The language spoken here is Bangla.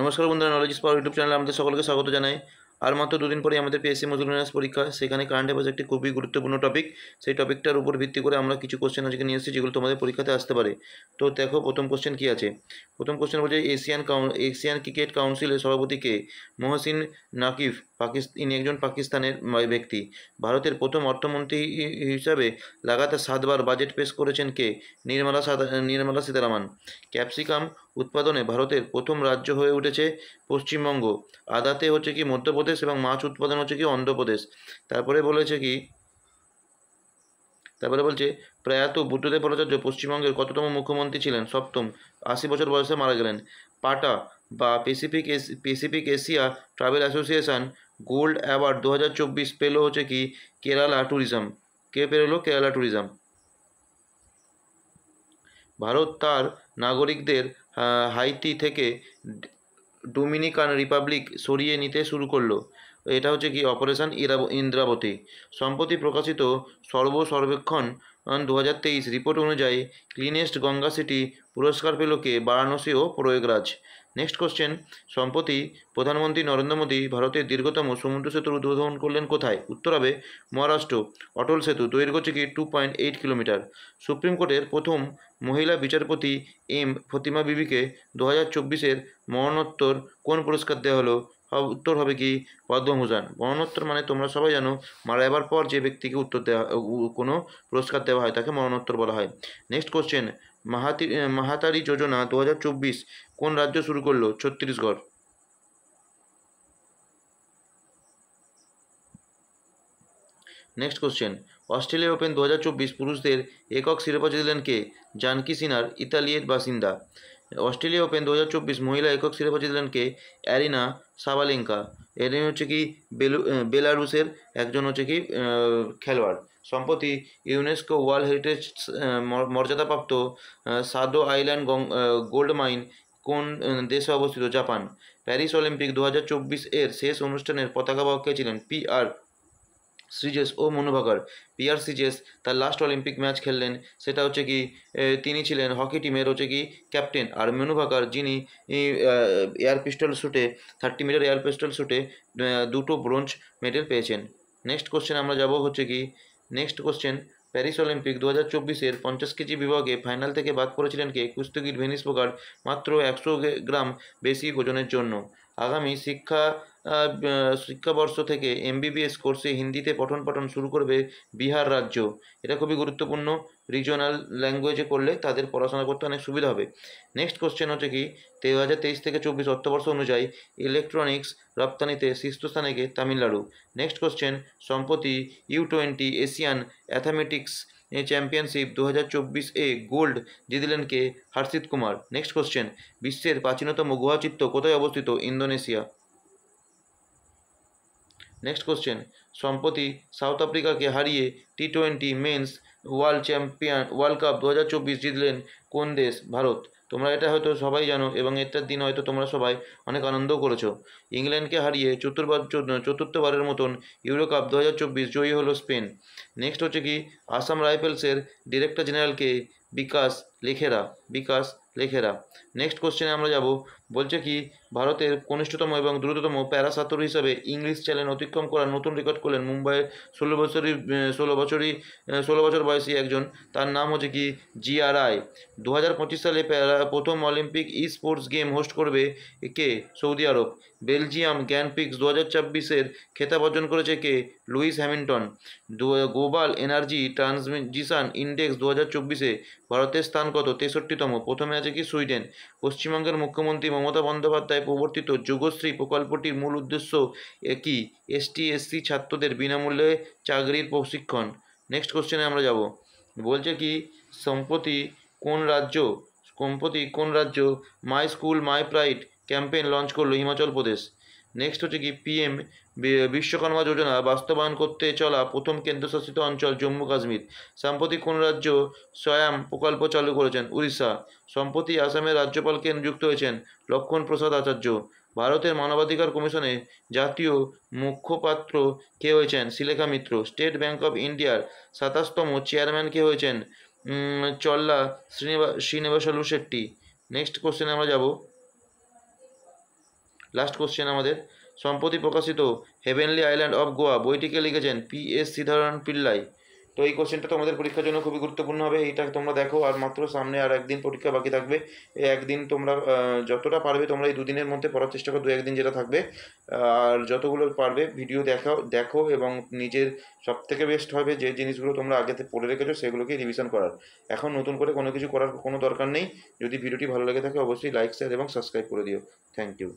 নমস্কার বন্ধুরা, নলেজ পাওয়ার ইউটিউব চ্যানেলে আমাদের সকলকে স্বাগত জানাই। আর মাত্র দুদিন পরে আমাদের পিএসসি মজুরিনাস পরীক্ষা, সেখানে কারেন্ট অ্যাফেয়ার্স একটি খুবই গুরুত্বপূর্ণ টপিক। সেই টপিকটার উপর ভিত্তি করে আমরা কিছু কোশ্চেন আজকে নিয়ে এসেছি যেগুলো তোমাদের পরীক্ষাতে আসতে পারে। তো দেখো প্রথম কোশ্চেন কী আছে। প্রথম কোশ্চেন বলছে এশিয়ান ক্রিকেট কাউন্সিলের সভাপতি কে? মহসিন নাকিব ইনি একজন পাকিস্তানের ব্যক্তি। ভারতের প্রথম অর্থমন্ত্রী হিসাবে লাগাতার 7বার বাজেট পেশ করেছেন কে? নির্মলা সীতারামন। ক্যাপসিকাম উৎপাদনে ভারতের প্রথম রাজ্য হয়ে উঠেছে পশ্চিমবঙ্গ। আদাতে হচ্ছে কি মধ্যপ্রদেশ এবং মাছ উৎপাদন হচ্ছে কি অন্ধ্রপ্রদেশ। তারপরে বলছে প্রয়াত বুদ্ধদেব ভট্টাচার্য পশ্চিমবঙ্গের কততম মুখ্যমন্ত্রী ছিলেন? সপ্তম। 80 বছর বয়সে মারা গেলেন। পাটা বা Pacific Asia travel association gold award 2024 পেল হচ্ছে কি কেরালা ট্যুরিজম। কে পেরোলো? কেরালা ট্যুরিজম। ভারত তার নাগরিকদের হাইতি থেকে ডোমিনিকান রিপাবলিক সরিয়ে নিতে শুরু করলো। এটা হচ্ছে কি অপারেশন ইন্দ্রাবতী। সম্প্রতি প্রকাশিত সর্বেক্ষণ 2023 রিপোর্ট অনুযায়ী ক্লিনেস্ট গঙ্গা সিটি পুরস্কার পেল কে? বারাণসী ও প্রয়াগরাজ। নেক্সট কোশ্চেন, সম্প্রতি প্রধানমন্ত্রী নরেন্দ্র মোদী ভারতের দীর্ঘতম সমুদ্র সেতুর উদ্বোধন করলেন কোথায়? উত্তর হবে মহারাষ্ট্র। অটল সেতু, দৈর্ঘ্য হচ্ছে কি 2.8 কিলোমিটার। সুপ্রিম কোর্টের প্রথম মহিলা বিচারপতি ফতিমা বিবিকে 2024 মরণোত্তর কোন পুরস্কার দেওয়া হলো? উত্তর হবে কি পদ্মভূষণ। মরণোত্তর মানে তোমরা সবাই জানো, মারা যাবার পর যে ব্যক্তিকে কোনো পুরস্কার দেওয়া হয় তাকে মরণোত্তর বলা হয়। নেক্সট কোশ্চেন, মাহাতারি যোজনা 2024 কোন রাজ্য শুরু করলো? Chhattisgarh. Next question, Australia open 2024 পুরুষদের একক শিরোপা জিতলেন কে? জানকি সিনার, ইতালির বাসিন্দা। অস্ট্রেলিয়া ওপেন 2024 মহিলা একক শিরোপা জিতলেন কে? Arena Sabalenka. এর হচ্ছে কি বেলারুসের একজন হচ্ছে কি খেলোয়াড়। সম্প্রতি ইউনেস্কো ওয়ার্ল্ড হেরিটেজ মর্যাদাপ্রাপ্ত সাদো আইল্যান্ড গোল্ড মাইন কোন দেশে অবস্থিত? জাপান। প্যারিস অলিম্পিক 2024 এর শেষ অনুষ্ঠানের পতাকাবাহক কে ছিলেন? PR শ্রীজেশ ও মনু ভাকর। PR শ্রীজেশ তার লাস্ট অলিম্পিক ম্যাচ খেললেন, সেটা হচ্ছে কি তিনি ছিলেন হকি টিমের হচ্ছে কি ক্যাপ্টেন। আর মনু ভাকর যিনি এয়ার পিস্টল শ্যুটে 30 মিটার এয়ার পিস্টল শ্যুটে 2টো ব্রোঞ্জ মেডেল পেয়েছেন। নেক্সট কোশ্চেন আমরা যাব হচ্ছে কি next question, Paris Olympic 2024 50 KG বিভাগে ফাইনাল থেকে বাদ পড়েছিলেন কে? কুস্তিগির ভেনিস ফোগাট, মাত্র 100 গ্রাম বেশি ওজনের জন্য। আগামী শিক্ষাবর্ষ থেকে MBBS কোর্সে হিন্দিতে পঠন পাঠন শুরু করবে বিহার রাজ্য। এটা খুবই গুরুত্বপূর্ণ, রিজনাল ল্যাঙ্গুয়েজে করলে তাদের পড়াশোনা করতে অনেক সুবিধা হবে। নেক্সট কোশ্চেন হচ্ছে কি 2023 থেকে 24 অর্থবর্ষ অনুযায়ী ইলেকট্রনিক্স রপ্তানিতে শীর্ষস্থানে কে? তামিলনাড়ু। নেক্সট কোশ্চেন, সম্প্রতি U20 Asian athletics championship 2024 gold জিতলেন কে? হর্ষিত কুমার। নেক্সট কোশ্চেন, বিশ্বের প্রাচীনতম গুহাচিত্র কোথায় অবস্থিত? ইন্দোনেশিয়া। নেক্সট কোশ্চেন, সম্প্রতি সাউথ আফ্রিকাকে হারিয়ে T20 মেন্স ওয়ার্ল্ড কাপ 2024 জিতলেন কোন দেশ? ভারত। তোমরা এটা হয়তো সবাই জানো এবং এটার দিন হয়তো তোমরা সবাই অনেক আনন্দও করেছো। ইংল্যান্ডকে হারিয়ে চতুর্থবারের মতন ইউরো কাপ 2024 জয়ী হলো স্পেন। নেক্সট হচ্ছে কি আসাম রাইফেলসের ডিরেক্টর জেনারেলকে? বিকাশ লেখেরা। নেক্সট কোশ্চেনে আমরা যাব, বলছে কি ভারতের কনিষ্ঠতম এবং দ্রুততম প্যারা সাঁতারু হিসাবে ইংলিশ চ্যানেল অতিক্রম করার নতুন রেকর্ড করলেন মুম্বাইয়ের 16 বছর বয়সী একজন, তার নাম হচ্ছে কি জিয়া রায়। 2025 সালে প্রথম অলিম্পিক স্পোর্টস গেম হোস্ট করবে কে? Saudi Arab. Belgium Grand Prix 2024 খেতাব অর্জন করেছে কে? Lewis Hamilton. Global energy transition index 2024 ভারতের স্থান কত? 63তম। প্রথমে আছে কি সুইডেন। পশ্চিমবঙ্গের মুখ্যমন্ত্রী মমতা বন্দ্যোপাধ্যায় প্রবর্তিত যুগশ্রী প্রকল্পটির মূল উদ্দেশ্য কি? ST/SC ছাত্রদের বিনামূল্যে চাকরির প্রশিক্ষণ। নেক্সট কোশ্চেনে আমরা যাব, বলছে কি সম্প্রতি কোন রাজ্য my school my pride campaign launch করলো? হিমাচল প্রদেশ। নেক্সট হচ্ছে কি PM বিশ্বকর্মা যোজনা বাস্তবায়ন করতে চলা প্রথম কেন্দ্রশাসিত অঞ্চল জম্মু কাশ্মীর। সাম্প্রতিক কোন রাজ্য স্বয়াম প্রকল্প চালু করেছেন? উড়িষ্যা। সম্প্রতি আসামের রাজ্যপালকে নিযুক্ত হয়েছেন লক্ষ্মণ প্রসাদ আচার্য। ভারতের মানবাধিকার কমিশনে জাতীয় মুখপাত্র কে হয়েছেন? শিলেখা মিত্র। স্টেট ব্যাংক অফ ইন্ডিয়ার 27তম চেয়ারম্যান কে হয়েছেন? চল্লা শ্রীনিবাসালু শেট্টি। নেক্সট কোশ্চেনে আমরা যাব, লাস্ট কোশ্চেন আমাদের, সম্প্রতি প্রকাশিত হেভেনলি আইল্যান্ড অফ গোয়া বইটিকে লিখেছেন পি.এস. শ্রীধরন পিল্লাই। তো এই কোশ্চেনটা তোমাদের পরীক্ষার জন্য খুবই গুরুত্বপূর্ণ হবে, এইটা তোমরা দেখো। আর মাত্র সামনে আর একদিন পরীক্ষা বাকি থাকবে। এই একদিন তোমরা যতটা পারবে তোমরা এই দুদিনের মধ্যে পড়ার চেষ্টা করো, দু একদিন যেটা থাকবে। আর যতগুলো পারবে ভিডিও দেখো এবং নিজের সবথেকে বেস্ট হবে যে জিনিসগুলো তোমরা আগেতে পড়ে রেখেছো সেগুলোকে রিভিশন করার। এখন নতুন করে কোনো কিছু করার কোনো দরকার নেই। যদি ভিডিওটি ভালো লেগে থাকে অবশ্যই লাইক, শেয়ার এবং সাবস্ক্রাইব করে দিও। Thank you.